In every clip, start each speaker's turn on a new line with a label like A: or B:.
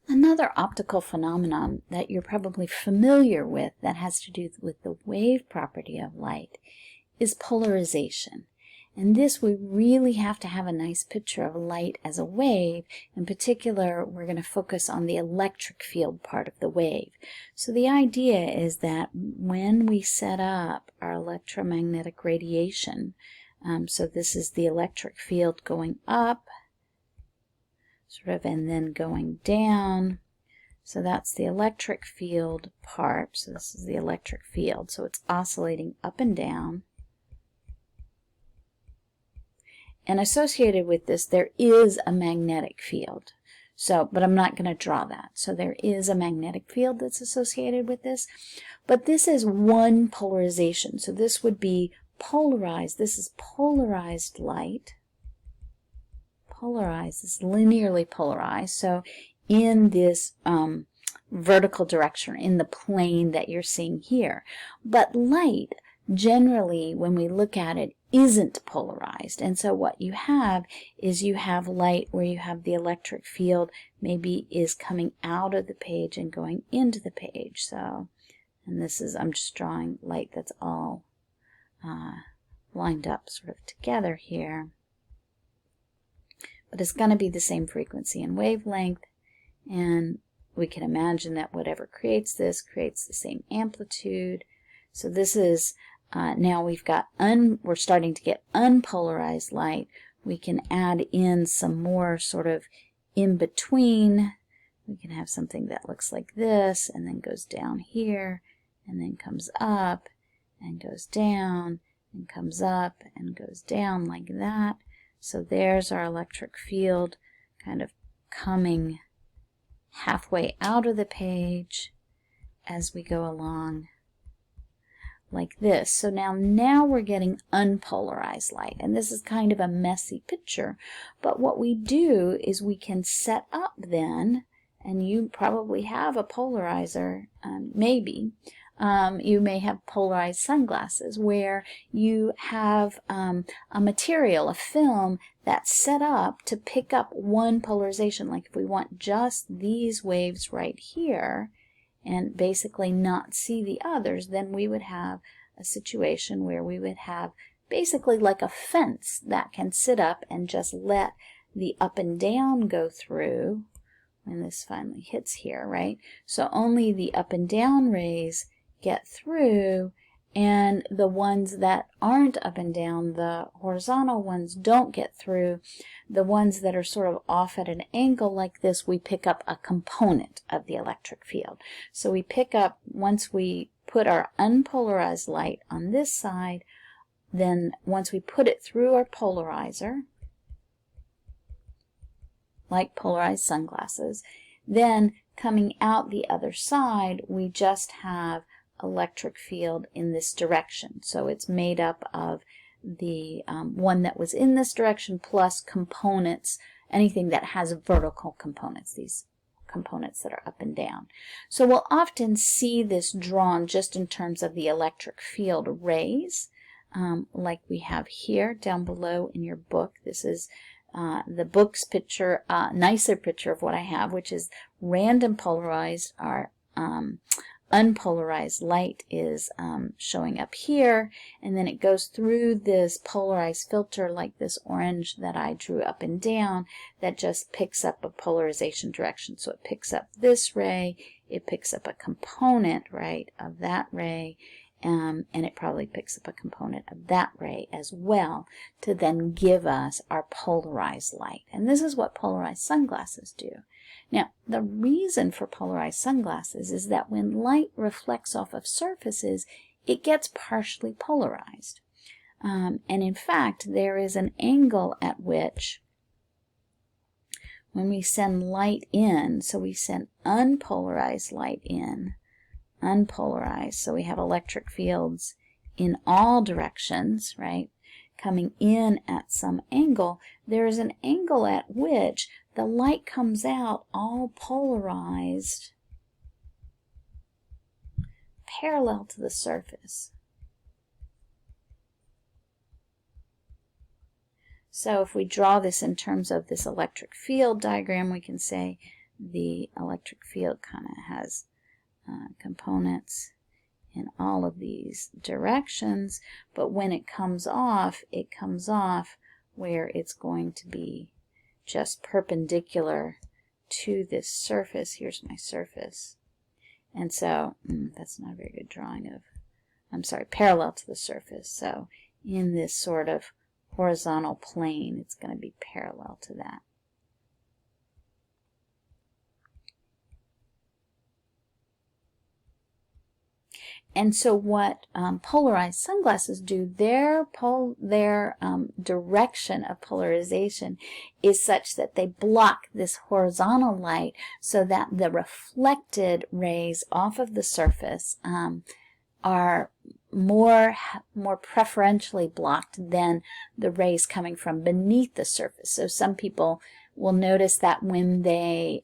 A: Another optical phenomenon that you're probably familiar with that has to do with the wave property of light is polarization. And this, we really have to have a nice picture of light as a wave. In particular, we're going to focus on the electric field part of the wave. So the idea is that when we set up our electromagnetic radiation, so this is the electric field going up, sort of, and then going down. So that's the electric field part. So this is the electric field. So it's oscillating up and down. And associated with this, there is a magnetic field. So, but I'm not going to draw that. So there is a magnetic field that's associated with this. But this is one polarization. So this would be polarized. This is polarized light. Polarized is linearly polarized. So in this vertical direction, in the plane that you're seeing here. But light, generally, when we look at it, isn't polarized. And so what you have is you have light where you have the electric field maybe is coming out of the page and going into the page. So, and this is, I'm just drawing light that's all lined up sort of together here. But it's going to be the same frequency and wavelength, and we can imagine that whatever creates this creates the same amplitude. So this is now we've got we're starting to get unpolarized light. We can add in some more sort of in between. We can have something that looks like this and then goes down here and then comes up and goes down and comes up and goes down like that. So there's our electric field kind of coming halfway out of the page as we go along like this. So now we're getting unpolarized light, and this is kind of a messy picture, but what we do is we can set up then, and you probably have a polarizer, maybe you may have polarized sunglasses where you have a material, a film that's set up to pick up one polarization. Like if we want just these waves right here and basically not see the others, then we would have a situation where we would have basically like a fence that can sit up and just let the up and down go through when this finally hits here, right? So only the up and down rays get through, and the ones that aren't up and down, the horizontal ones, don't get through. The ones that are sort of off at an angle like this, we pick up a component of the electric field. So we pick up, once we put our unpolarized light on this side, then once we put it through our polarizer, like polarized sunglasses, then coming out the other side, we just have electric field in this direction. So it's made up of the one that was in this direction plus components, anything that has vertical components, these components that are up and down. So we'll often see this drawn just in terms of the electric field rays, like we have here down below in your book. This is the book's picture, nicer picture of what I have, which is random polarized. Our unpolarized light is showing up here, and then it goes through this polarized filter like this orange that I drew up and down that just picks up a polarization direction. So it picks up this ray, it picks up a component, right, of that ray, and it probably picks up a component of that ray as well to then give us our polarized light. And this is what polarized sunglasses do. Now, the reason for polarized sunglasses is that when light reflects off of surfaces, it gets partially polarized. And in fact, there is an angle at which, when we send light in, so we send unpolarized light in, unpolarized, so we have electric fields in all directions, right, coming in at some angle, there is an angle at which the light comes out all polarized parallel to the surface. So if we draw this in terms of this electric field diagram, we can say the electric field kind of has components in all of these directions, but when it comes off where it's going to be just perpendicular to this surface. Here's my surface. And so, that's not a very good drawing of, I'm sorry, parallel to the surface. So in this sort of horizontal plane, it's going to be parallel to that. And so what polarized sunglasses do, their direction of polarization is such that they block this horizontal light so that the reflected rays off of the surface are more preferentially blocked than the rays coming from beneath the surface. So some people will notice that when they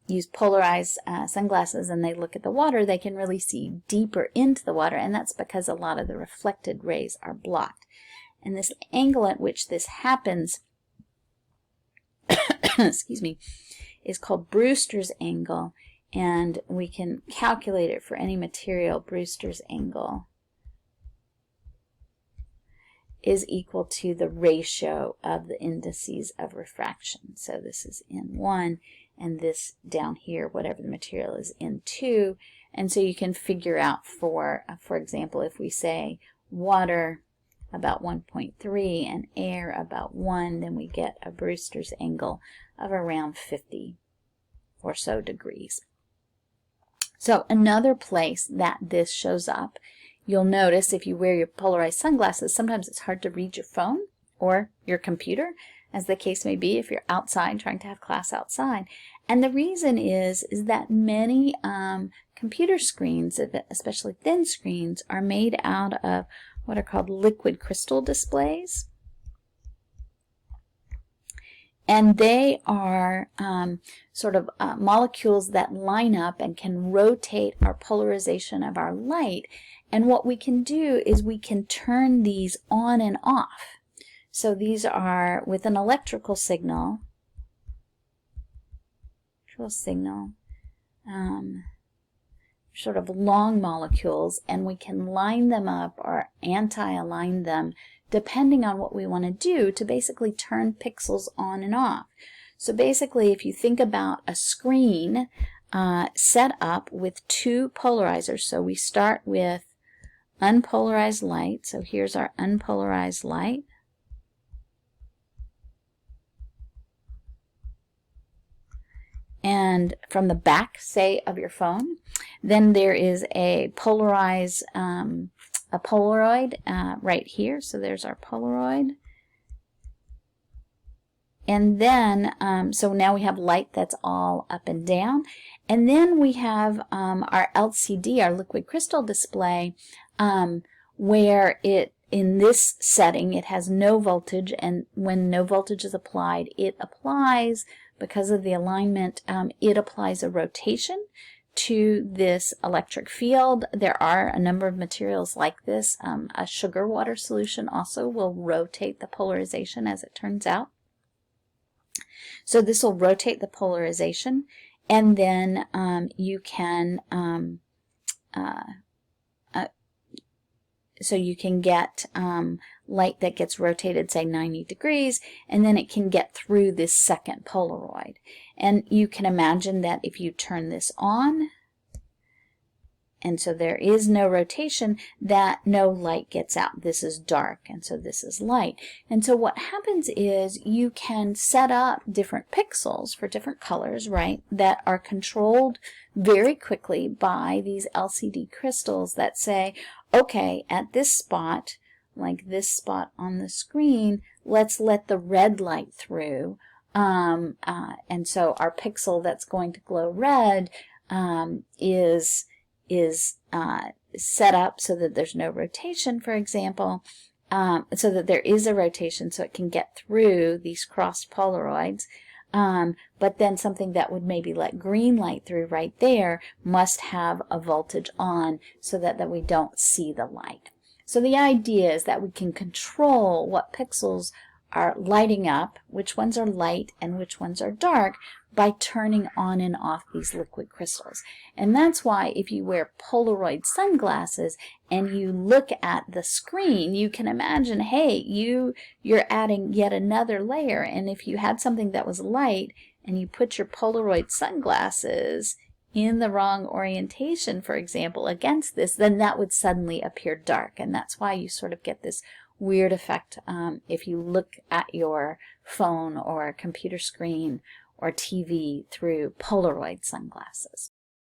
A: use polarized sunglasses and they look at the water, they can really see deeper into the water, and that's because a lot of the reflected rays are blocked. And this angle at which this happens excuse me, is called Brewster's angle, and we can calculate it for any material. Brewster's angle is equal to the ratio of the indices of refraction. So this is N1, and this down here, whatever the material is, N2. And so you can figure out for example, if we say water about 1.3 and air about 1, then we get a Brewster's angle of around 50 or so degrees. So another place that this shows up, you'll notice if you wear your polarized sunglasses, sometimes it's hard to read your phone or your computer, as the case may be if you're outside trying to have class outside. And the reason is that many computer screens, especially thin screens, are made out of what are called liquid crystal displays. And they are sort of molecules that line up and can rotate our polarization of our light. And what we can do is we can turn these on and off. So these are with an electrical signal, sort of long molecules, and we can line them up or anti-align them depending on what we want to do to basically turn pixels on and off. So basically, if you think about a screen set up with two polarizers, so we start with unpolarized light. So here's our unpolarized light. And from the back, say, of your phone, then there is a polarized, a Polaroid right here. So there's our Polaroid. And then, so now we have light that's all up and down. And then we have our LCD, our liquid crystal display, where in this setting, it has no voltage, and when no voltage is applied, it applies, because of the alignment, it applies a rotation to this electric field. There are a number of materials like this. A sugar water solution also will rotate the polarization, as it turns out. So this will rotate the polarization, and then you can so you can get light that gets rotated, say, 90 degrees, and then it can get through this second Polaroid. And you can imagine that if you turn this on, and so there is no rotation, that no light gets out. This is dark, and so this is light. And so what happens is you can set up different pixels for different colors, right, that are controlled very quickly by these LCD crystals that say, okay, at this spot, like this spot on the screen, let's let the red light through. And so our pixel that's going to glow red is set up so that there's no rotation, for example, so that there is a rotation so it can get through these crossed Polaroids. But then something that would maybe let green light through right there must have a voltage on so that we don't see the light. So the idea is that we can control what pixels are lighting up, which ones are light and which ones are dark, by turning on and off these liquid crystals. And that's why if you wear Polaroid sunglasses and you look at the screen, you can imagine, hey, you're adding yet another layer, and if you had something that was light and you put your Polaroid sunglasses in the wrong orientation, for example, against this, then that would suddenly appear dark. And that's why you sort of get this weird effect if you look at your phone or computer screen or TV through Polaroid sunglasses.